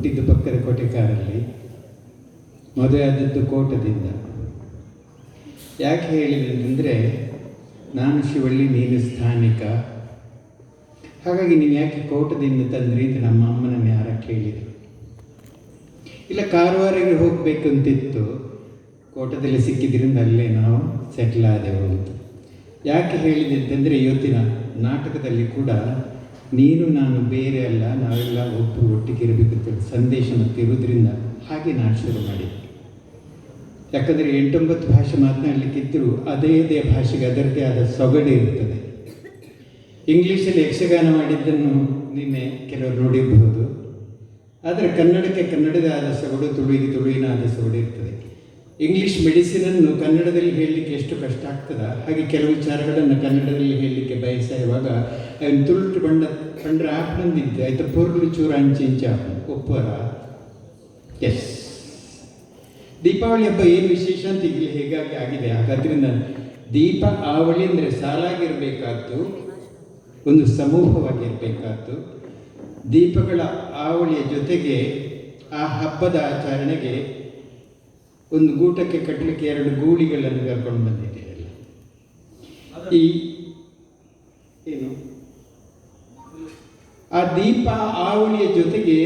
ಹುಟ್ಟಿದ್ದು ಪಕ್ಕದ ಕೋಟೆಕಾರಲ್ಲಿ, ಮದುವೆ ಆದದ್ದು ಕೋಟದಿಂದ. ಯಾಕೆ ಹೇಳಿದೆ ಅಂತಂದರೆ, ನಾನು ಶಿವಳ್ಳಿ, ನೀನು ಸ್ಥಾನಿಕ, ಹಾಗಾಗಿ ನೀವು ಯಾಕೆ ಕೋಟದಿಂದ ತಂದ್ರಿ ಅಂತ ನಮ್ಮ ಅಮ್ಮನನ್ನು ಯಾರ ಕೇಳಿದರು. ಇಲ್ಲ, ಕಾರವಾರಿಗೆ ಹೋಗಬೇಕಂತಿತ್ತು, ಕೋಟದಲ್ಲಿ ಸಿಕ್ಕಿದ್ರಿಂದ ಅಲ್ಲೇ ನಾವು ಸೆಟ್ಲ್ ಆದೆವು ಅಂತ. ಯಾಕೆ ಹೇಳಿದೆ ಅಂತಂದರೆ, ಇವತ್ತಿನ ನಾಟಕದಲ್ಲಿ ಕೂಡ ನೀನು ನಾನು ಬೇರೆ ಅಲ್ಲ, ನಾವೆಲ್ಲ ಒಟ್ಟಿಗೆ ಇರಬೇಕು ಅಂತ ಸಂದೇಶ ಇರೋದ್ರಿಂದ ಹಾಗೆ ನಾನು ಶುರು ಮಾಡಿದ್ದೆ. ಯಾಕಂದರೆ 8-9 ಭಾಷೆ ಮಾತನಾಡಲಿಕ್ಕಿದ್ದರೂ ಅದೇ ಭಾಷೆಗೆ ಅದರದ್ದೇ ಆದ ಸೊಗಡೆ ಇರ್ತದೆ. ಇಂಗ್ಲೀಷಲ್ಲಿ ಯಕ್ಷಗಾನ ಮಾಡಿದ್ದನ್ನು ನಿನ್ನೆ ಕೆಲವರು ನೋಡಿರಬಹುದು, ಆದರೆ ಕನ್ನಡಕ್ಕೆ ಕನ್ನಡದ ಆದ ಸೊಗಡು, ತುಳುವಿನ ಆದ ಸೊಗಡು ಇರ್ತದೆ. ಇಂಗ್ಲೀಷ್ ಮೆಡಿಸಿನನ್ನು ಕನ್ನಡದಲ್ಲಿ ಹೇಳಲಿಕ್ಕೆ ಎಷ್ಟು ಕಷ್ಟ ಆಗ್ತದೆ, ಹಾಗೆ ಕೆಲವು ವಿಚಾರಗಳನ್ನು ಕನ್ನಡದಲ್ಲಿ ಹೇಳಲಿಕ್ಕೆ ಬಯಸುವಾಗ ಅವನು ತುಳುಟು ಕಂಡ್ರೆ ಆಪ್ನಂದಿದ್ದೆ ಆಯ್ತು, ಪೊರ್ಲು ಚೂರ ಅಂಚೆ ಒಪ್ಪರ. ಎಸ್, ದೀಪಾವಳಿ ಹಬ್ಬ ಏನು ವಿಶೇಷ ಅಂತ ಈಗ ಹೇಗಾಗಿ ಆಗಿದೆ. ಹಾಗಾದ್ರಿಂದ ದೀಪ ಆವಳಿ ಅಂದರೆ ಸಾಲಾಗಿರಬೇಕಾದ್ದು, ಒಂದು ಸಮೂಹವಾಗಿರಬೇಕಾದ್ದು. ದೀಪಗಳ ಆವಳಿಯ ಜೊತೆಗೆ ಆ ಹಬ್ಬದ ಆಚರಣೆಗೆ ಒಂದು ಗೂಟಕ್ಕೆ ಕಟ್ಟಲಿಕ್ಕೆ 2 ಗೂಳಿಗಳನ್ನು ಕರ್ಕೊಂಡು ಬಂದಿದ್ದೇವೆ. ಈ ಏನು ಆ ದೀಪ ಆವಳಿಯ ಜೊತೆಗೆ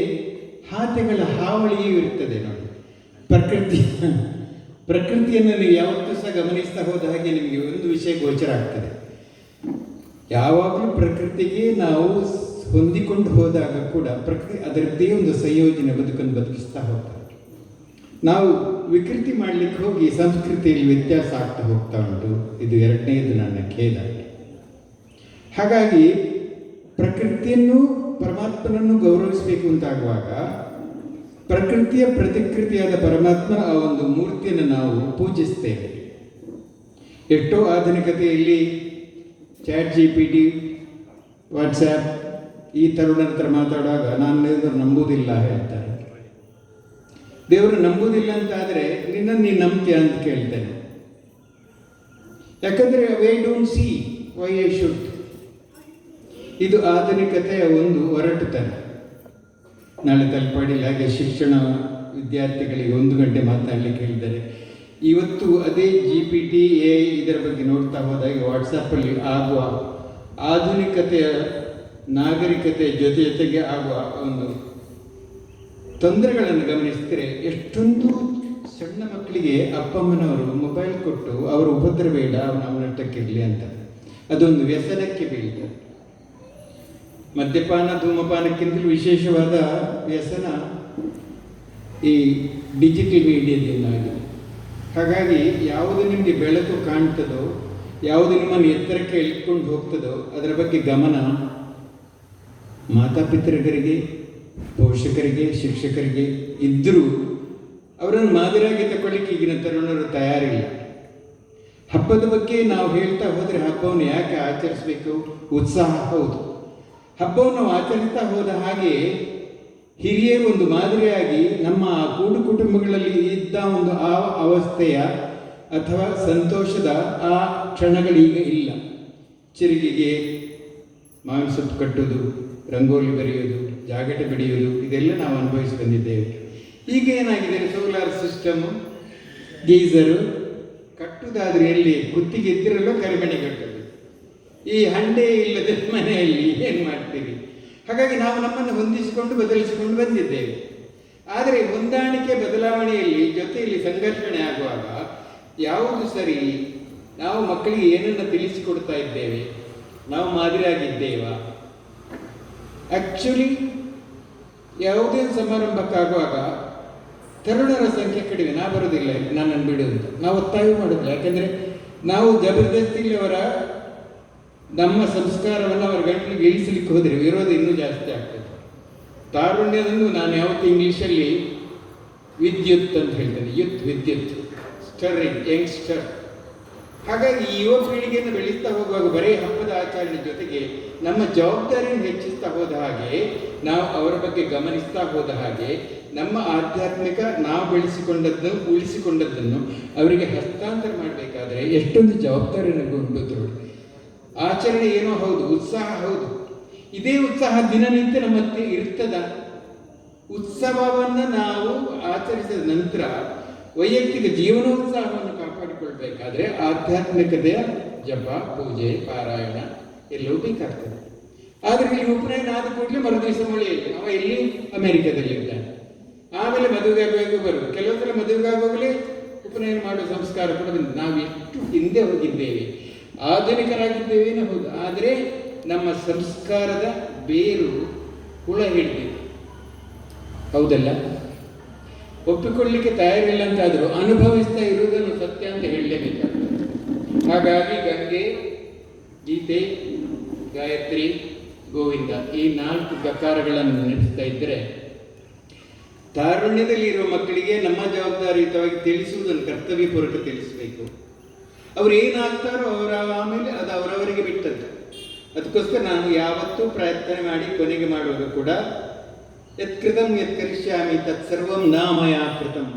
ಹಾತೆಗಳ ಹಾವಳಿಯೂ ಇರ್ತದೆ ನೋಡಿ. ಪ್ರಕೃತಿಯನ್ನು ನೀವು ಯಾವತ್ತೂ ಸಹ ಗಮನಿಸ್ತಾ ಹೋದ ಹಾಗೆ ನಿಮಗೆ ಒಂದು ವಿಷಯ ಗೋಚರ ಆಗ್ತದೆ. ಯಾವಾಗಲೂ ಪ್ರಕೃತಿಗೆ ನಾವು ಹೊಂದಿಕೊಂಡು ಹೋದಾಗ ಕೂಡ ಪ್ರಕೃತಿ ಅದರದ್ದೇ ಒಂದು ಸಂಯೋಜನೆ ಬದುಕನ್ನು ಬದುಕಿಸ್ತಾ ಹೋಗ್ತದೆ. ನಾವು ವಿಕೃತಿ ಮಾಡಲಿಕ್ಕೆ ಹೋಗಿ ಸಂಸ್ಕೃತಿಯಲ್ಲಿ ವ್ಯತ್ಯಾಸ ಆಗ್ತಾ ಹೋಗ್ತಾ ಉಂಟು. ಇದು 2ನೇದು ನನ್ನ ಖೇದ. ಹಾಗಾಗಿ ಪ್ರಕೃತಿಯನ್ನು, ಪರಮಾತ್ಮನನ್ನು ಗೌರವಿಸಬೇಕು ಅಂತಾಗುವಾಗ ಪ್ರಕೃತಿಯ ಪ್ರತಿಕೃತಿಯಾದ ಪರಮಾತ್ಮನ ಆ ಒಂದು ಮೂರ್ತಿಯನ್ನು ನಾವು ಪೂಜಿಸ್ತೇವೆ. ಎಷ್ಟೋ ಆಧುನಿಕತೆಯಲ್ಲಿ ಚಾಟ್ GPT, ವಾಟ್ಸ್ಆ್ಯಪ್ ಈ ತರುಣರ ಹತ್ರ ಮಾತಾಡುವಾಗ ನಾನು ದೇವರು ನಂಬುವುದಿಲ್ಲ ಹೇಳ್ತಾರೆ. ದೇವರು ನಂಬುವುದಿಲ್ಲ ಅಂತಾದರೆ ನಿನ್ನನ್ನು ನೀನು ನಂಬ್ತೀಯ ಅಂತ ಕೇಳ್ತೇನೆ. ಯಾಕಂದರೆ why don't see why I should. ಇದು ಆಧುನಿಕತೆಯ ಒಂದು ಹೊರಟುತನ. ನಾಳೆ ತಲುಪಾಡಿಲ್ಲ ಹಾಗೆ ಶಿಕ್ಷಣ ವಿದ್ಯಾರ್ಥಿಗಳಿಗೆ 1 ಗಂಟೆ ಮಾತನಾಡಲಿಕ್ಕೆ ಹೇಳಿದ್ದಾರೆ. ಇವತ್ತು ಅದೇ GPT, AI ಇದರ ಬಗ್ಗೆ ನೋಡ್ತಾ ಹೋದಾಗ ವಾಟ್ಸಪ್ಪಲ್ಲಿ ಆಗುವ ಆಧುನಿಕತೆಯ ನಾಗರಿಕತೆಯ ಜೊತೆಗೆ ಆಗುವ ಒಂದು ತೊಂದರೆಗಳನ್ನು ಗಮನಿಸಿದರೆ, ಎಷ್ಟೊಂದು ಸಣ್ಣ ಮಕ್ಕಳಿಗೆ ಅಪ್ಪಮ್ಮನವರು ಮೊಬೈಲ್ ಕೊಟ್ಟು ಅವರು ಉಪದ್ರ ಬೇಡ, ಅವನಟ್ಟಕ್ಕಿರಲಿ ಅಂತ ಅದೊಂದು ವ್ಯಸನಕ್ಕೆ ಬೀಳ್ತಾರೆ. ಮದ್ಯಪಾನ ಧೂಮಪಾನಕ್ಕಿಂತಲೂ ವಿಶೇಷವಾದ ವ್ಯಸನ ಈ ಡಿಜಿಟಲ್ ಮೀಡಿಯಾದಿಂದಾಗಿದೆ. ಹಾಗಾಗಿ ಯಾವುದು ನಿಮಗೆ ಬೆಳಕು ಕಾಣ್ತದೋ, ಯಾವುದು ನಿಮ್ಮನ್ನು ಎತ್ತರಕ್ಕೆ ಎಳ್ಕೊಂಡು ಹೋಗ್ತದೋ ಅದರ ಬಗ್ಗೆ ಗಮನ ಮಾತಾಪಿತೃಗರಿಗೆ, ಪೋಷಕರಿಗೆ, ಶಿಕ್ಷಕರಿಗೆ ಇದ್ದರೂ ಅವರನ್ನು ಮಾದರಿಯಾಗಿ ತಗೊಳ್ಳಿಕ್ಕೆ ಈಗಿನ ತರುಣರು ತಯಾರಿಲ್ಲ. ಹಬ್ಬದ ಬಗ್ಗೆ ನಾವು ಹೇಳ್ತಾ ಹೋದರೆ ಹಬ್ಬವನ್ನು ಯಾಕೆ ಆಚರಿಸಬೇಕು? ಉತ್ಸಾಹ ಹೌದು. ಹಬ್ಬವನ್ನು ಆಚರಿಸ್ತಾ ಹೋದ ಹಾಗೆ ಹಿರಿಯರು ಒಂದು ಮಾದರಿಯಾಗಿ ನಮ್ಮ ಕೂಡು ಕುಟುಂಬಗಳಲ್ಲಿ ಇದ್ದ ಒಂದು ಆ ಅವಸ್ಥೆಯ ಅಥವಾ ಸಂತೋಷದ ಆ ಕ್ಷಣಗಳೀಗ ಇಲ್ಲ. ಚಿರಿಗೆಗೆ ಮಾವಿನ ಸೊಪ್ಪು ಕಟ್ಟೋದು, ರಂಗೋಲಿ ಬರೆಯೋದು, ಜಾಗಟೆ ಬಡಿಯೋದು, ಇದೆಲ್ಲ ನಾವು ಅನುಭವಿಸಿ ಬಂದಿದ್ದೇವೆ. ಈಗ ಏನಾಗಿದೆ, ಸೋಲಾರ್ ಸಿಸ್ಟಮು, ಗೀಸರು ಕಟ್ಟುವುದಾದರೆ ಎಲ್ಲಿ ಕುತ್ತಿಗೆ ಇದ್ದಿರಲ್ಲೋ ಕರಿಮಣಿ ಕಟ್ಟೋದು. ಈ ಹಂಡೆ ಇಲ್ಲದ ಮನೆಯಲ್ಲಿ ಏನು ಮಾಡ್ತೀವಿ? ಹಾಗಾಗಿ ನಾವು ನಮ್ಮನ್ನು ಹೊಂದಿಸಿಕೊಂಡು ಬದಲಿಸಿಕೊಂಡು ಬಂದಿದ್ದೇವೆ. ಆದರೆ ಹೊಂದಾಣಿಕೆ ಬದಲಾವಣೆಯಲ್ಲಿ ಜೊತೆಯಲ್ಲಿ ಸಂಘರ್ಷಣೆ ಆಗುವಾಗ ಯಾವುದು ಸರಿ? ನಾವು ಮಕ್ಕಳಿಗೆ ಏನನ್ನು ತಿಳಿಸಿಕೊಡ್ತಾ ಇದ್ದೇವೆ? ನಾವು ಮಾದರಿಯಾಗಿದ್ದೇವಾ? ಆ್ಯಕ್ಚುಲಿ ಯಾವುದೇ ಸಮಾರಂಭಕ್ಕಾಗುವಾಗ ತರುಣರ ಸಂಖ್ಯೆ ಕಡಿಮೆ. ನಾ ಬರೋದಿಲ್ಲ, ನನ್ನನ್ನು ಬಿಡು ಅಂತ ನಾವು ಒತ್ತಾಯ ಮಾಡೋದಿಲ್ಲ. ಯಾಕೆಂದರೆ ನಾವು ಜಬರ್ದಸ್ತಿಲಿ ನಮ್ಮ ಸಂಸ್ಕಾರವನ್ನು ಅವರ ಗಂಟಲಿಗೆ ಇಳಿಸಲಿಕ್ಕೆ ಹೋದರೆ ವಿರೋಧ ಇನ್ನೂ ಜಾಸ್ತಿ ಆಗ್ತದೆ. ತಾರುಣ್ಯದನ್ನು ನಾನು ಯಾವತ್ತೂ ಇಂಗ್ಲೀಷಲ್ಲಿ ವಿದ್ಯುತ್ ಅಂತ ಹೇಳ್ತೇನೆ. ವಿದ್ಯುತ್ ಸ್ಟರ್ರಿಂಗ್, ಯಂಗ್ಸ್ಟರ್. ಹಾಗಾಗಿ ಈ ಯುವ ಪೀಳಿಗೆಯನ್ನು ಬೆಳೆಸ್ತಾ ಹೋಗುವಾಗ ಬರೀ ಹಬ್ಬದ ಆಚರಣೆ ಜೊತೆಗೆ ನಮ್ಮ ಜವಾಬ್ದಾರಿಯನ್ನು ಹೆಚ್ಚಿಸ್ತಾ ಹೋದ ಹಾಗೆ, ನಾವು ಅವರ ಬಗ್ಗೆ ಗಮನಿಸ್ತಾ ಹೋದ ಹಾಗೆ, ನಮ್ಮ ಆಧ್ಯಾತ್ಮಿಕ ನಾವು ಬೆಳೆಸಿಕೊಂಡದ್ದನ್ನು ಉಳಿಸಿಕೊಂಡದ್ದನ್ನು ಅವರಿಗೆ ಹಸ್ತಾಂತರ ಮಾಡಬೇಕಾದ್ರೆ ಎಷ್ಟೊಂದು ಜವಾಬ್ದಾರಿಯನ್ನು ಉಂಟು. ಆಚರಣೆ ಏನೋ ಹೌದು, ಉತ್ಸಾಹ ಹೌದು. ಇದೇ ಉತ್ಸಾಹ ದಿನನಿತ್ಯ ನಮ್ಮತ್ತೆ ಇರ್ತದ? ಉತ್ಸವವನ್ನು ನಾವು ಆಚರಿಸಿದ ನಂತರ ವೈಯಕ್ತಿಕ ಜೀವನೋತ್ಸಾಹವನ್ನು ಕಾಪಾಡಿಕೊಳ್ಬೇಕಾದ್ರೆ ಆಧ್ಯಾತ್ಮಿಕತೆಯ ಜಪ, ಪೂಜೆ, ಪಾರಾಯಣ ಎಲ್ಲವೂ ಬೇಕಾಗ್ತದೆ. ಆದರೆ ಇಲ್ಲಿ ಉಪನಯನ ಆದ ಕೂಡಲೇ ಮರುದಿವಸ ಮಳೆಯಲ್ಲಿ ಅವ ಇಲ್ಲಿ ಅಮೆರಿಕದಲ್ಲಿದ್ದಾನೆ. ಆಮೇಲೆ ಮದುವೆಗೆ ಆಗಬೇಕು ಬರೋದು. ಕೆಲವು ಸಲ ಮದುವೆಗೆ ಆಗೋಗಲೇ ಉಪನಯನ ಮಾಡುವ ಸಂಸ್ಕಾರ ಕೂಡ ಬಂದಿದೆ. ನಾವು ಎಷ್ಟು ಹಿಂದೆ ಹೋಗಿದ್ದೇವೆ, ಆಧುನಿಕರಾಗಿದ್ದೇವೆ ಹೌದು, ಆದರೆ ನಮ್ಮ ಸಂಸ್ಕಾರದ ಬೇರು ಹುಳ ಹಿಡಿದಿದೆ. ಹೌದಲ್ಲ? ಒಪ್ಪಿಕೊಳ್ಳಲಿಕ್ಕೆ ತಯಾರಿಲ್ಲ ಅಂತಾದರೂ ಅನುಭವಿಸ್ತಾ ಇರುವುದನ್ನು ಸತ್ಯ ಅಂತ ಹೇಳಲೇಬೇಕಾಗ್ತದೆ. ಹಾಗಾಗಿ ಗಂಗೆ, ಗೀತೆ, ಗಾಯತ್ರಿ, ಗೋವಿಂದ ಈ 4 ಗಕಾರಗಳನ್ನು ನೆನೆಸ್ತಾ ಇದ್ದರೆ ತಾರುಣ್ಯದಲ್ಲಿ ಇರುವ ಮಕ್ಕಳಿಗೆ ನಮ್ಮ ಜವಾಬ್ದಾರಿಯುತವಾಗಿ ತಿಳಿಸುವುದನ್ನು ಕರ್ತವ್ಯಪೂರ್ವಕ ತಿಳಿಸಬೇಕು. ಅವರು ಏನಾಗ್ತಾರೋ ಅವರ ಆಮೇಲೆ ಅದು ಅವರವರಿಗೆ ಬಿಟ್ಟದ್ದು. ಅದಕ್ಕೋಸ್ಕರ ನಾನು ಯಾವತ್ತೂ ಪ್ರಯತ್ನ ಮಾಡಿ ಕೊನೆಗೆ ಮಾಡುವಾಗ ಕೂಡ ಯತ್ಕೃತಂ ಯತ್ಕರಿಷ್ಯಾಮಿ ತತ್ಸರ್ವಂ ನ ಮಯಾ ಕೃತಂ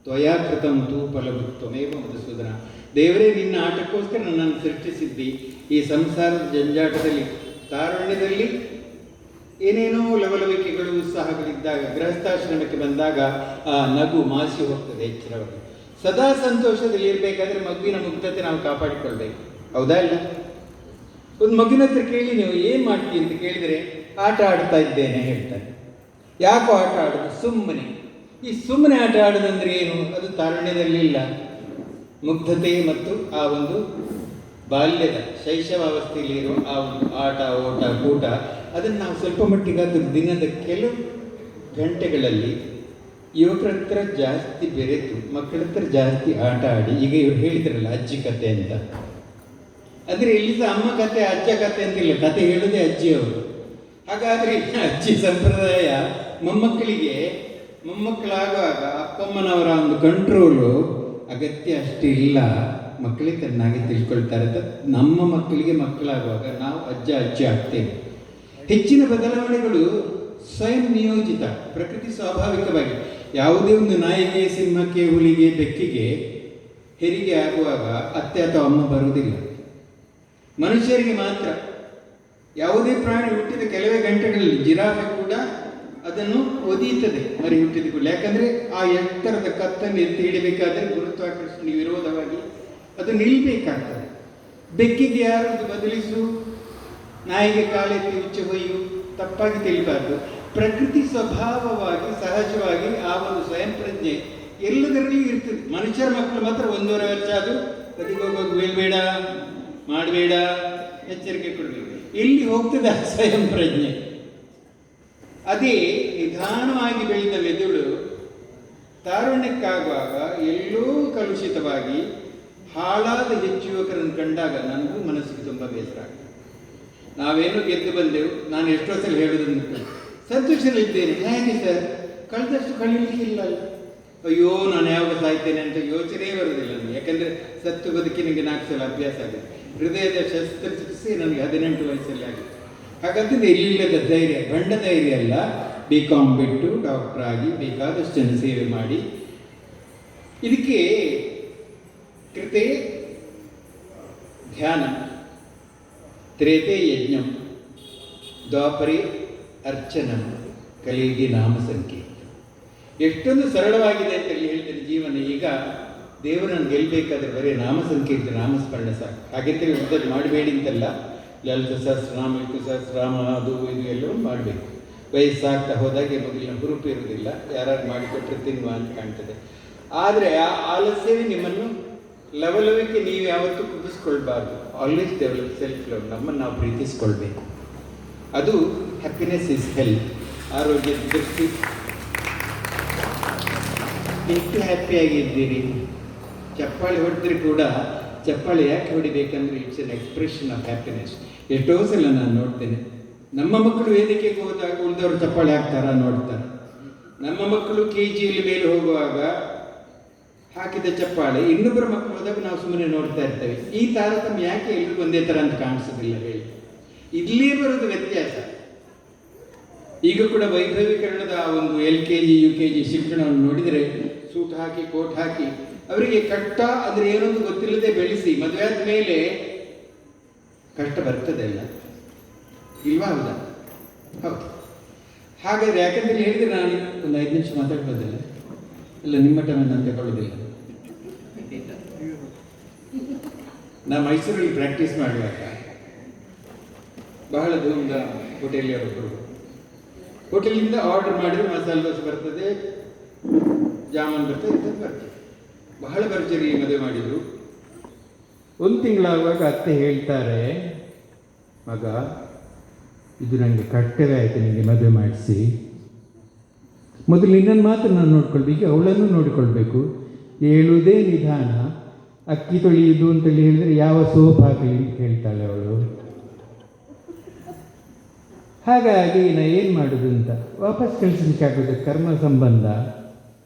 ತ್ವಯಾ ಕೃತಂ ತು ಫಲಭುತ್ವಮೇವ ಮಧುಸೂದನ. ದೇವರೇ ನಿನ್ನ ಆಟಕ್ಕೋಸ್ಕರ ನನ್ನನ್ನು ಸೃಷ್ಟಿಸಿದ್ದಿ. ಈ ಸಂಸಾರದ ಜಂಜಾಟದಲ್ಲಿ ತಾರುಣ್ಯದಲ್ಲಿ ಏನೇನೋ ಲವಲವಿಕೆಗಳು ಉತ್ಸಾಹಗಳಿದ್ದಾಗ ಗೃಹಸ್ಥಾಶ್ರಮಕ್ಕೆ ಬಂದಾಗ ಆ ನಗು ಮಾಸಿ ಹೋಗ್ತದೆ ಎಚ್ಚರವಾಗಿ. ಸದಾ ಸಂತೋಷದಲ್ಲಿ ಇರಬೇಕಾದ್ರೆ ಮಗುವಿನ ಮುಗ್ಧತೆ ನಾವು ಕಾಪಾಡಿಕೊಳ್ಬೇಕು. ಹೌದಾ ಇಲ್ಲ? ಒಂದು ಮಗುವಿನ ಹತ್ರ ಕೇಳಿ ನೀವು ಏನು ಮಾಡ್ತೀವಿ ಅಂತ ಕೇಳಿದರೆ ಆಟ ಆಡ್ತಾ ಇದ್ದೇನೆ ಹೇಳ್ತಾರೆ. ಯಾಕೋ ಆಟ ಆಡೋದು? ಸುಮ್ಮನೆ. ಈ ಸುಮ್ಮನೆ ಆಟ ಆಡೋದಂದ್ರೆ ಏನು? ಅದು ತಾರುಣ್ಯದಲ್ಲಿ ಇಲ್ಲ. ಮುಗ್ಧತೆ ಮತ್ತು ಆ ಒಂದು ಬಾಲ್ಯದ ಶೈಶವಾವಸ್ಥೆಯಲ್ಲಿ ಇರುವ ಆ ಒಂದು ಆಟ, ಓಟ, ಕೂಟ ಅದನ್ನು ನಾವು ಸ್ವಲ್ಪ ಮಟ್ಟಿಗಾದರೂ ದಿನದ ಕೆಲವು ಗಂಟೆಗಳಲ್ಲಿ ಯುವಕರ ಹತ್ರ ಜಾಸ್ತಿ ಬೆರೆತು ಮಕ್ಕಳ ಹತ್ರ ಜಾಸ್ತಿ ಆಟ ಆಡಿ. ಈಗ ಇವ್ರು ಹೇಳಿದ್ರಲ್ಲ ಅಜ್ಜಿ ಕತೆ ಅಂತ, ಅಂದರೆ ಇಲ್ಲಿ ಸಹ ಅಮ್ಮ ಕತೆ ಅಜ್ಜ ಕತೆ ಅಂತಿಲ್ಲ, ಕತೆ ಹೇಳೋದೇ ಅಜ್ಜಿಯವರು. ಹಾಗಾದರೆ ಅಜ್ಜಿ ಸಂಪ್ರದಾಯ ಮೊಮ್ಮಕ್ಕಳಿಗೆ ಮೊಮ್ಮಕ್ಕಳಾಗುವಾಗ ಅಪ್ಪಮ್ಮನವರ ಒಂದು ಕಂಟ್ರೋಲು ಅಗತ್ಯ ಅಷ್ಟಿಲ್ಲ. ಮಕ್ಕಳೇ ಚೆನ್ನಾಗಿ ತಿಳ್ಕೊಳ್ತಾರೆ ಅಂತ ನಮ್ಮ ಮಕ್ಕಳಿಗೆ ಮಕ್ಕಳಾಗುವಾಗ ನಾವು ಅಜ್ಜ ಅಜ್ಜಿ ಆಗ್ತೇವೆ. ಹೆಚ್ಚಿನ ಬದಲಾವಣೆಗಳು ಸ್ವಯಂ ನಿಯೋಜಿತ, ಪ್ರಕೃತಿ ಸ್ವಾಭಾವಿಕವಾಗಿ. ಯಾವುದೇ ಒಂದು ನಾಯಿಗೆ, ಸಿಂಹಕ್ಕೆ, ಹುಲಿಗೆ, ಬೆಕ್ಕಿಗೆ ಹೆರಿಗೆ ಆಗುವಾಗ ಅತ್ತೆ ಅಥವಾ ಅಮ್ಮ ಬರುವುದಿಲ್ಲ. ಮನುಷ್ಯರಿಗೆ ಮಾತ್ರ. ಯಾವುದೇ ಪ್ರಾಣಿ ಹುಟ್ಟಿದ ಕೆಲವೇ ಗಂಟೆಗಳಲ್ಲಿ ಜಿರಾಫೆ ಕೂಡ ಅದನ್ನು ಒದೀತದೆ ಮರಿ ಹುಟ್ಟಿದ ಕೂಡ. ಯಾಕಂದರೆ ಆ ಎತ್ತರದ ಕತ್ತನ್ನು ಎತ್ತಿ ಹಿಡಿಬೇಕಾದ್ರೆ ಗುರುತ್ವಾಕರ್ಷಣೆ ವಿರೋಧವಾಗಿ ಅದು ನಿಲ್ಬೇಕಾಗ್ತದೆ. ಬೆಕ್ಕಿಗೆ ಯಾರು ಅದು ಬದಲಿಸು, ನಾಯಿಗೆ ಕಾಲೆತ್ತಿ ಉಚ್ಚ ಹೊಯ್ಯು ತಪ್ಪಾಗಿ ತಿಳಿಬಾರ್ದು. ಪ್ರಕೃತಿ ಸ್ವಭಾವವಾಗಿ ಸಹಜವಾಗಿ ಆ ಒಂದು ಸ್ವಯಂ ಪ್ರಜ್ಞೆ ಎಲ್ಲದರಲ್ಲಿಯೂ ಇರ್ತದೆ. ಮನುಷ್ಯರ ಮಕ್ಕಳು ಮಾತ್ರ 1.5 ವರ್ಷ ಆದರೂ ಬದಿಗೋಗೋಗಿ ಬೀಳ್ಬೇಡ, ಮಾಡಬೇಡ, ಎಚ್ಚರಿಕೆ ಕೊಡಬೇಕು. ಇಲ್ಲಿ ಹೋಗ್ತದೆ ಆ ಸ್ವಯಂ ಪ್ರಜ್ಞೆ. ಅದೇ ನಿಧಾನವಾಗಿ ಬೆಳೆದ ಮೆದುಳು ತಾರುಣ್ಯಕ್ಕಾಗುವಾಗ ಎಲ್ಲೋ ಕಲುಷಿತವಾಗಿ ಹಾಳಾದ ಹೆಚ್ಚು ಯುವಕರನ್ನು ಕಂಡಾಗ ನನಗೂ ಮನಸ್ಸಿಗೆ ತುಂಬ ಬೇಸರ ಆಗ್ತದೆ. ನಾವೇನೋ ಗೆದ್ದು ಬಂದೆವು. ನಾನು ಎಷ್ಟೋ ಸಲ ಹೇಳೋದನ್ನು ಸಂತೋಷದಲ್ಲಿದ್ದೇನೆ. ಹೇಗೆ ಸರ್? ಕಳೆದಷ್ಟು ಕಳೀಲಿಕ್ಕೆ ಇಲ್ಲ. ಅಯ್ಯೋ ನಾನು ಯಾವಾಗ ಸಾಯ್ತೇನೆ ಅಂತ ಯೋಚನೆ ಬರೋದಿಲ್ಲ ನನಗೆ. ಯಾಕಂದರೆ ಸತ್ತು ಬದುಕಿ ನನಗೆ 4 ಸಲ ಅಭ್ಯಾಸ ಆಗಿದೆ. ಹೃದಯದ ಶಸ್ತ್ರಚಿಕಿತ್ಸೆ ನನಗೆ 18 ವಯಸ್ಸಲ್ಲಿ ಆಗಿದೆ. ಹಾಗಾದ್ರೆ ಎಲ್ಲಿಲ್ಲದ ಧೈರ್ಯ, ಗಂಡ ಧೈರ್ಯ ಅಲ್ಲ. BCom ಬಿಟ್ಟು ಡಾಕ್ಟರ್ ಆಗಿ ಬೇಕಾದಷ್ಟು ಜನ ಸೇವೆ ಮಾಡಿ, ಇದಕ್ಕೆ ಕೃತೆ ಧ್ಯಾನ, ತ್ರೇತೆ ಯಜ್ಞಂ, ದ್ವಾಪರೆ ಅರ್ಚನಂ, ಕಲಿಯುಗಿ ನಾಮ ಸಂಖ್ಯೆ. ಎಷ್ಟೊಂದು ಸರಳವಾಗಿದೆ ಅಂತ ಹೇಳ್ತಾರೆ ಜೀವನ. ಈಗ ದೇವರನ್ನು ಗೆಲ್ಲಬೇಕಾದ್ರೆ ಬರೀ ನಾಮ ಸಂಖ್ಯೆ ಇದ್ದು ನಾಮಸ್ಮರಣೆ ಸಾಕು. ಹಾಗೆಂತೇಳಿ ಯುದ್ಧ ಮಾಡಬೇಡಿ ಅಂತಲ್ಲ. ಲಲಿತ ಸಹಸ್ರನಾಮ, ವಿಷ್ಣು ಸಹಸ್ರನಾಮ, ಅದು ಇದು ಎಲ್ಲವೂ ಮಾಡಬೇಕು. ವಯಸ್ಸಾಗ್ತಾ ಹೋದಾಗೆ ಮೊದಲಿನ ಹುರುಪು ಇರುವುದಿಲ್ಲ. ಯಾರು ಮಾಡಿಕೊಟ್ರೆ ತಿನ್ನುವ ಅಂತ ಕಾಣ್ತದೆ. ಆದರೆ ಆ ಆಲಸ್ಯವೇ ನಿಮ್ಮನ್ನು ಲವಲವಿಕೆ ನೀವು ಯಾವತ್ತೂ ಕುದಿಸ್ಕೊಳ್ಬಾರ್ದು. Always develop self love. ನಮ್ಮನ್ನು ನಾವು ಪ್ರೀತಿಸ್ಕೊಳ್ಬೇಕು. ಅದು ಹ್ಯಾಪಿನೆಸ್ ಇಸ್ ಹೆಲ್ತ್. ಆರೋಗ್ಯದ ದೃಷ್ಟಿ. ಎಷ್ಟು ಹ್ಯಾಪಿಯಾಗಿದ್ದೀರಿ? ಚಪ್ಪಾಳೆ ಹೊಡೆದ್ರೆ ಕೂಡ ಚಪ್ಪಾಳೆ ಯಾಕೆ ಹೊಡಿಬೇಕಂದ್ರೆ it's an expression of happiness. ಎಷ್ಟೋ ಸಲ ನಾನು ನೋಡ್ತೇನೆ, ನಮ್ಮ ಮಕ್ಕಳು ವೇದಿಕೆಗೆ ಹೋದಾಗ ಉಳಿದವರು ಚಪ್ಪಾಳೆ ಹಾಕ್ತಾರ ನೋಡ್ತಾರೆ. ನಮ್ಮ ಮಕ್ಕಳು KGಯಲ್ಲಿ ಮೇಲೆ ಹೋಗುವಾಗ ಹಾಕಿದ ಚಪ್ಪಾಳೆ ಇನ್ನೊಬ್ಬರ ಮಕ್ಕಳು ಹೋದಾಗ ನಾವು ಸುಮ್ಮನೆ ನೋಡ್ತಾ ಇರ್ತೇವೆ. ಈ ತಾರತಮ್ಯ ಯಾಕೆ ಎಲ್ರಿಗೂ ಒಂದೇ ಥರ ಅಂತ ಕಾಣಿಸೋದಿಲ್ಲ ಹೇಳಿ? ಇಲ್ಲೇ ಬರೋದು ವ್ಯತ್ಯಾಸ. ಈಗ ಕೂಡ ವೈಭವೀಕರಣದ ಆ ಒಂದು LKG UKG ಶಿಕ್ಷಣವನ್ನು ನೋಡಿದರೆ ಸೂಟ್ ಹಾಕಿ ಕೋಟ್ ಹಾಕಿ ಅವರಿಗೆ ಕಷ್ಟ ಅಂದರೆ ಏನೊಂದು ಗೊತ್ತಿಲ್ಲದೆ ಬೆಳೆಸಿ ಮದುವೆ ಆದ ಮೇಲೆ ಕಷ್ಟ ಬರ್ತದೆ ಅಲ್ಲ, ಇಲ್ವಾ? ಹೌದಾ? ಹೌದು. ಹಾಗಾದರೆ ಯಾಕಂದ್ರೆ ಹೇಳಿದರೆ ನಾನು ಒಂದು 5 ನಿಮಿಷ ಮಾತಾಡ್ಬೋದಿಲ್ಲ, ಇಲ್ಲ ನಿಮ್ಮ ಟೈಮ್ ನಾನು ತಗೊಳ್ಳೋದಿಲ್ಲ. ನಾ ಮೈಸೂರಲ್ಲಿ ಪ್ರಾಕ್ಟೀಸ್ ಮಾಡುವಾಗ ಬಹಳ ದೂರದ ಹೋಟೆಲಿಯರೊಬ್ಬರು ಹೋಟೆಲಿಂದ ಆರ್ಡರ್ ಮಾಡಿದ್ರೆ ಮಸಾಲೆ ದೋಸೆ ಬರ್ತದೆ, ಜಾಮೂನ್ ಬರ್ತದೆ, ಇಂಥದ್ದು ಬರ್ತದೆ. ಬಹಳ ಭರ್ಜರಿ ಮದುವೆ ಮಾಡಿದರು. 1 ತಿಂಗಳಾಗುವಾಗ ಅತ್ತೆ ಹೇಳ್ತಾರೆ, ಮಗ ಇದು ನನಗೆ ಕರ್ತವ್ಯ ಆಯಿತು, ನಿನಗೆ ಮದುವೆ ಮಾಡಿಸಿ. ಮೊದಲು ನಿನ್ನನ್ನು ಮಾತ್ರ ನಾನು ನೋಡ್ಕೊಳ್ಬೇಕು, ಅವಳನ್ನು ನೋಡಿಕೊಳ್ಬೇಕು. ಹೇಳುವುದೇ ನಿಧಾನ. ಅಕ್ಕಿ ತೊಳೆಯುವುದು ಅಂತೇಳಿ ಹೇಳಿದರೆ ಯಾವ ಸೋಪ್ ಹಾಕಲಿ ಅಂತ ಹೇಳ್ತಾಳೆ ಅವಳು. ಹಾಗಾಗಿ ನಾ ಏನು ಮಾಡೋದು ಅಂತ ವಾಪಸ್ ಕಳಿಸ್ಲಿಕ್ಕಾಗೋದು, ಕರ್ಮ ಸಂಬಂಧ.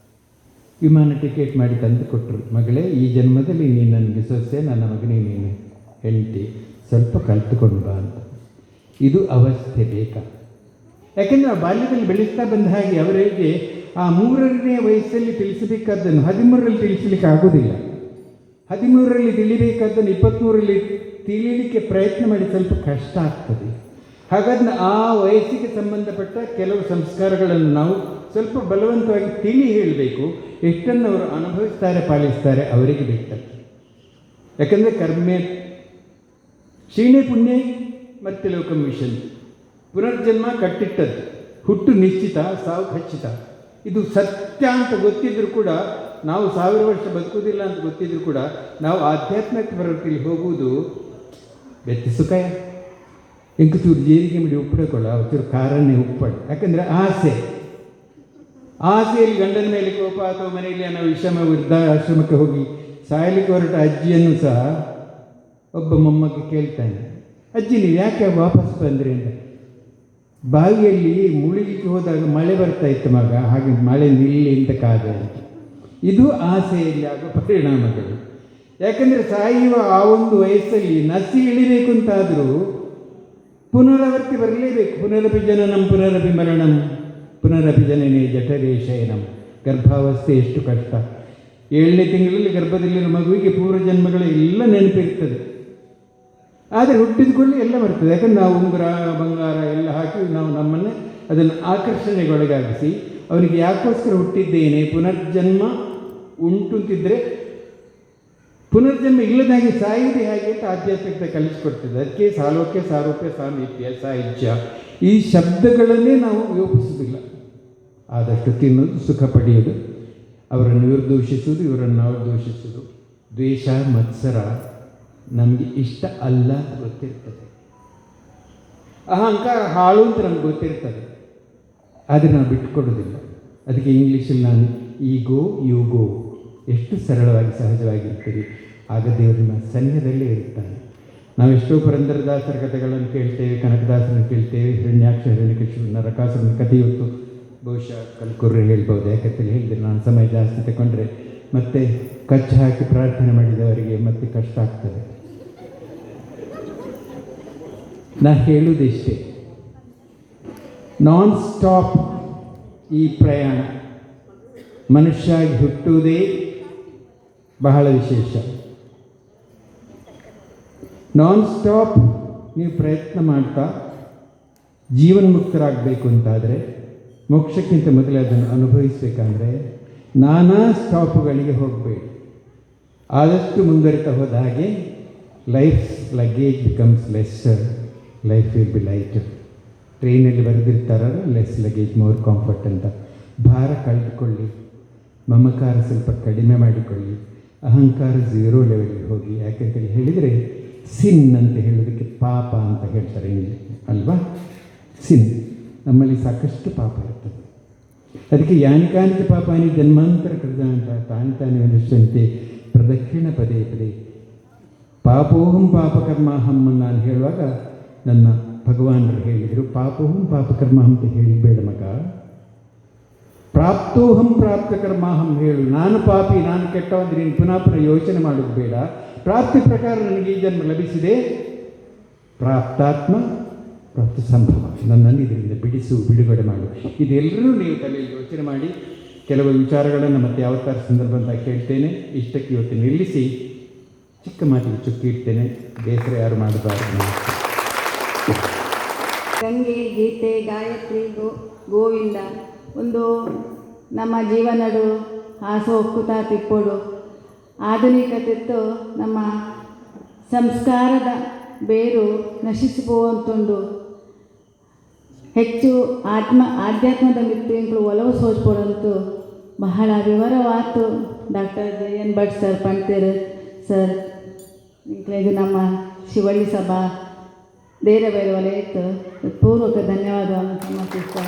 ವಿಮಾನ ಟಿಕೆಟ್ ಮಾಡಿ ತಂದು ಕೊಟ್ಟರು. ಮಗಳೇ, ಈ ಜನ್ಮದಲ್ಲಿ ನೀನು ನನಗೆ ಸೊಸೆ, ನನ್ನ ಮಗನೇ ನೀನು ಹೆಂಡತಿ, ಸ್ವಲ್ಪ ಕಲ್ತುಕೊಂಡು ಬಾ ಅಂತ. ಇದು ಅವಸ್ಥೆ ಬೇಕಾ? ಯಾಕೆಂದರೆ ಆ ಬಾಲ್ಯದಲ್ಲಿ ಬೆಳೆಸ್ತಾ ಬಂದ ಹಾಗೆ ಅವರಿಗೆ ಆ 3ನೇ ವಯಸ್ಸಲ್ಲಿ ತಿಳಿಸಬೇಕಾದ್ದನ್ನು 13ರಲ್ಲಿ ತಿಳಿಸಲಿಕ್ಕೆ ಆಗೋದಿಲ್ಲ. 13ರಲ್ಲಿ ತಿಳಿಬೇಕಾದ್ದನ್ನು 23ರಲ್ಲಿ ತಿಳಿಯಲಿಕ್ಕೆ ಪ್ರಯತ್ನ ಮಾಡಿ ಸ್ವಲ್ಪ ಕಷ್ಟ ಆಗ್ತದೆ. ಹಾಗಾದ್ರೆ ಆ ವಯಸ್ಸಿಗೆ ಸಂಬಂಧಪಟ್ಟ ಕೆಲವು ಸಂಸ್ಕಾರಗಳನ್ನು ನಾವು ಸ್ವಲ್ಪ ಬಲವಂತವಾಗಿ ತಿಳಿ ಹೇಳಬೇಕು. ಎಷ್ಟನ್ನು ಅವರು ಅನುಭವಿಸ್ತಾರೆ, ಪಾಲಿಸ್ತಾರೆ ಅವರಿಗೆ ಬಿಟ್ಟದ್ದು. ಯಾಕಂದರೆ ಕರ್ಮೆ ಕ್ಷೀಣೆ ಪುಣ್ಯ ಮತ್ತು ಲೋಕಂ ಮಿಷನ್. ಪುನರ್ಜನ್ಮ ಕಟ್ಟಿಟ್ಟದ್ದು, ಹುಟ್ಟು ನಿಶ್ಚಿತ, ಸಾವು ಖಚಿತ. ಇದು ಸತ್ಯ ಅಂತ ಗೊತ್ತಿದ್ರೂ ಕೂಡ, ನಾವು 1000 ವರ್ಷ ಬದುಕುವುದಿಲ್ಲ ಅಂತ ಗೊತ್ತಿದ್ರೂ ಕೂಡ ನಾವು ಆಧ್ಯಾತ್ಮಿಕ ಪ್ರವೃತ್ತಿಯಲ್ಲಿ ಹೋಗುವುದು ಬೆತ್ತಿಸುಕಾಯ ಎಂಕಚೂರು ಜೇರಿಗೆ ಮಿಡಿ ಉಪ್ಪಿಡಕೊಳ್ಳ ಒಂಚೂರು ಕಾರನ್ನೇ ಉಪ್ಪಡು. ಯಾಕಂದರೆ ಆಸೆಯಲ್ಲಿ ಗಂಡನ ಮೇಲೆ ಕೋಪ ಅಥವಾ ಮನೆಯಲ್ಲಿ ನಾವು ವಿಷಮ ವೃದ್ಧಾಶ್ರಮಕ್ಕೆ ಹೋಗಿ ಸಾಯಲಿಕ್ಕೆ ಹೊರಟ ಅಜ್ಜಿಯನ್ನು ಸಹ ಒಬ್ಬ ಮೊಮ್ಮಗ ಕೇಳ್ತಾನೆ, ಅಜ್ಜಿ ನೀವು ಯಾಕೆ ವಾಪಸ್ ಬಂದ್ರಿ ಅಂತ. ಬಾವಿಯಲ್ಲಿ ಮುಳುಗಿಕ್ಕೆ ಹೋದಾಗ ಮಳೆ ಬರ್ತಾ ಇತ್ತು ಮಗ, ಹಾಗೆ ಮಳೆ ನಿಲ್ಲಿ ಅಂತ ಕಾದೆ ಅಂತ. ಇದು ಆಸೆಯಲ್ಲಿ ಆಗುವ ಪರಿಣಾಮಗಳು. ಯಾಕಂದರೆ ಸಾಯುವ ಆ ಒಂದು ವಯಸ್ಸಲ್ಲಿ ನಸಿ ಇಳಿಬೇಕು ಅಂತಾದರೂ ಪುನರಾವರ್ತಿ ಬರಲೇಬೇಕು. ಪುನರಪಿ ಜನನಂ ಪುನರಪಿ ಮರಣಂ ಪುನರಪಿ ಜನನೇ ಜಠರೇ ಶಯನಂ. ಗರ್ಭಾವಸ್ಥೆ ಎಷ್ಟು ಕಷ್ಟ. 7ನೇ ತಿಂಗಳಲ್ಲಿ ಗರ್ಭದಲ್ಲಿರೋ ಮಗುವಿಗೆ ಪೂರ್ವಜನ್ಮಗಳ ಎಲ್ಲ ನೆನಪಿರ್ತದೆ. ಆದರೆ ಹುಟ್ಟಿದ್ಕೊಳ್ಳಿ ಎಲ್ಲ ಬರ್ತದೆ. ಯಾಕಂದ್ರೆ ನಾವು ಉಂಗುರ ಬಂಗಾರ ಎಲ್ಲ ಹಾಕಿ ನಾವು ನಮ್ಮನ್ನೇ ಅದನ್ನು ಆಕರ್ಷಣೆಗೊಳಗಾಗಿಸಿ ಅವನಿಗೆ ಯಾಕೋಸ್ಕರ ಹುಟ್ಟಿದ್ದೇನೆ, ಪುನರ್ಜನ್ಮ ಉಂಟು ಅಂತಿದ್ದರೆ ಪುನರ್ಜನ್ಮ ಇಲ್ಲದಾಗಿ ಸಾಯುವುದೇ ಹಾಗೆ ಅಂತ ಆಧ್ಯಾತ್ಮಿಕತೆ ಕಲಿಸಿಕೊಡ್ತದೆ. ಅದಕ್ಕೆ ಸಾಲೋಕ್ಯ, ಸಾರೂಪ್ಯ, ಸಾಮೀಪ್ಯ, ಸಾಹಿತ್ಯ ಈ ಶಬ್ದಗಳನ್ನೇ ನಾವು ಯೋಪಿಸೋದಿಲ್ಲ. ಆದಷ್ಟು ತಿನ್ನೋದು, ಸುಖ ಪಡೆಯೋದು, ಅವರನ್ನು ಇವರು ದೂಷಿಸೋದು, ಇವರನ್ನು ನಾವು ದೂಷಿಸೋದು. ದ್ವೇಷ, ಮತ್ಸರ ನಮಗೆ ಇಷ್ಟ ಅಲ್ಲ ಅಂತ ಗೊತ್ತಿರ್ತದೆ. ಅಹಂಕಾರ ಹಾಳು ಅಂತ ನಮ್ಗೆ ಗೊತ್ತಿರ್ತದೆ, ಆದರೆ ನಾವು ಬಿಟ್ಟುಕೊಡೋದಿಲ್ಲ. ಅದಕ್ಕೆ ಇಂಗ್ಲೀಷಲ್ಲಿ ನಾನು ಈಗೋ ಯುಗೋ ಎಷ್ಟು ಸರಳವಾಗಿ ಸಹಜವಾಗಿರ್ತೀವಿ, ಆಗ ದೇವರನ್ನ ಸನ್ನಿಧದಲ್ಲೇ ಇರ್ತಾನೆ. ನಾವೆಷ್ಟೋ ಪುರಂದರದಾಸರ ಕಥೆಗಳನ್ನು ಕೇಳ್ತೇವೆ, ಕನಕದಾಸರನ್ನು ಕೇಳ್ತೇವೆ, ಹಿರಣ್ಯಾಕ್ಷ, ಹಿರಣ್ಯಕೇಶವ, ನರಕಾಸುರನ ಕಥೆ ಇವತ್ತು ಬಹುಶಃ ಕಲ್ಕುರ್ರೆ ಹೇಳ್ಬೋದು. ಯಾಕಂತೇಳಿ ಹೇಳಿದರೆ ನಾನು ಸಮಯ ಜಾಸ್ತಿ ತಗೊಂಡ್ರೆ ಮತ್ತೆ ಕಚ್ಚು ಹಾಕಿ ಪ್ರಾರ್ಥನೆ ಮಾಡಿದವರಿಗೆ ಮತ್ತೆ ಕಷ್ಟ ಆಗ್ತದೆ. ನಾ ಹೇಳುವುದಿಷ್ಟೇ, ನಾನ್ ಸ್ಟಾಪ್ ಈ ಪ್ರಯಾಣ. ಮನುಷ್ಯಾಗಿ ಹುಟ್ಟುವುದೇ ಬಹಳ ವಿಶೇಷ. ನಾನ್ ಸ್ಟಾಪ್ ನೀವು ಪ್ರಯತ್ನ ಮಾಡ್ತಾ ಜೀವನ್ಮುಕ್ತರಾಗಬೇಕು ಅಂತಾದರೆ, ಮೋಕ್ಷಕ್ಕಿಂತ ಮೊದಲೇ ಅದನ್ನು ಅನುಭವಿಸಬೇಕಂದ್ರೆ ನಾನಾ ಸ್ಟಾಪ್ಗಳಿಗೆ ಹೋಗಬೇಡಿ. ಆದಷ್ಟು ಮುಂದುವರಿತಾ ಹೋದ ಹಾಗೆ life luggage becomes lesser, life will be lighter. ಟ್ರೈನಲ್ಲಿ ಬರೆದಿರ್ತಾರಲ್ಲ, ಲೆಸ್ ಲಗೇಜ್ ಮೋರ್ ಕಂಫರ್ಟ್ ಅಂತ. ಭಾರ ಕಳೆದುಕೊಳ್ಳಿ, ಮಮಕಾರ ಸ್ವಲ್ಪ ಕಡಿಮೆ ಮಾಡಿಕೊಳ್ಳಿ, ಅಹಂಕಾರ 0 ಲೆವೆಲ್ಗೆ ಹೋಗಿ. ಯಾಕೆಂತೇಳಿ ಹೇಳಿದರೆ ಸಿನ್ ಅಂತ ಹೇಳೋದಕ್ಕೆ ಪಾಪ ಅಂತ ಹೇಳ್ತಾರೆ ಇಂಗ್ಲೀಷ್ ಅಲ್ವಾ. ಸಿನ್ ನಮ್ಮಲ್ಲಿ ಸಾಕಷ್ಟು ಪಾಪ ಇರ್ತದೆ. ಅದಕ್ಕೆ ಯಾನಿಕಾನಿಕ ಪಾಪಾನಿ ಜನ್ಮಾಂತರ ಕೃತ ಅಂತ ತಾನಿ ತಾನೇ ಅನಿಷ್ಟಂತೆ ಪ್ರದಕ್ಷಿಣ ಪದೇ ಪದೇ ಪಾಪೋಹಂ ಪಾಪಕರ್ಮಾಹಂ ನಾನು ಹೇಳುವಾಗ ನನ್ನ ಭಗವಾನರು ಹೇಳಿದರು, ಪಾಪೋಹಂ ಪಾಪಕರ್ಮಾಹಂ ಅಂತ ಹೇಳಿಬೇಡ ಮಗ, ಪ್ರಾಪ್ತೋಹಂ ಪ್ರಾಪ್ತಕರ್ಮಾಹಂ ಹೇಳು. ನಾನು ಪಾಪಿ, ನಾನು ಕೆಟ್ಟವಂದ್ರೆ ನೀನು ಪುನಃ ಯೋಚನೆ ಮಾಡೋದು ಬೇಡ. ಪ್ರಾಪ್ತಿ ಪ್ರಕಾರ ನನಗೆ ಈ ಜನ್ಮ ಲಭಿಸಿದೆ, ಪ್ರಾಪ್ತಾತ್ಮ ಪ್ರಾಪ್ತ ಸಂಭವ, ನನ್ನನ್ನು ಇದರಿಂದ ಬಿಡಿಸು, ಬಿಡುಗಡೆ ಮಾಡು. ಇದೆಲ್ಲರೂ ನೀವು ತಲೆಯಲ್ಲಿ ಯೋಚನೆ ಮಾಡಿ ಕೆಲವು ವಿಚಾರಗಳನ್ನು ಮತ್ತೆ ಯಾವತ್ತಾರು ಸಂದರ್ಭ ಅಂತ ಕೇಳ್ತೇನೆ. ಇಷ್ಟಕ್ಕೆ ಇವತ್ತು ನಿಲ್ಲಿಸಿ ಚಿಕ್ಕ ಮಾತಿಗೆ ಚುಕ್ಕಿ ಇಡ್ತೇನೆ. ಬೇಸರ ಯಾರು ಮಾಡಬಾರ್ದು. ಗಂಗೆ, ಗೀತೆ, ಗಾಯತ್ರಿ, ಗೋವಿಂದ ಒಂದು ನಮ್ಮ ಜೀವನಡು ಆಸೆ ಒಕ್ಕುತ ತಿಪ್ಪೋಡು ಆಧುನಿಕತೆತ್ತು ನಮ್ಮ ಸಂಸ್ಕಾರದ ಬೇರು ನಶಿಸಿಪೋವಂತುಂಡು. ಹೆಚ್ಚು ಆಧ್ಯಾತ್ಮದ ಮಿತ್ರಗಳು ಒಲವು ಸೋಚ್ಪೋಡಂತೂ ಬಹಳ ವಿವರವಾತು ಡಾಕ್ಟರ್ JN ಭಟ್ ಸರ್ ಪಂಡ್ತೇರು ಸರ್. ಇದು ನಮ್ಮ ಶಿವಳ್ಳಿ ಸಭಾ ಬೇರೆ ಬೇರೆ ವಲಯಕ್ಕೆ ಪೂರ್ವಕ ಧನ್ಯವಾದವನ್ನು ಸಮರ್ಪಿಸ್ತಾ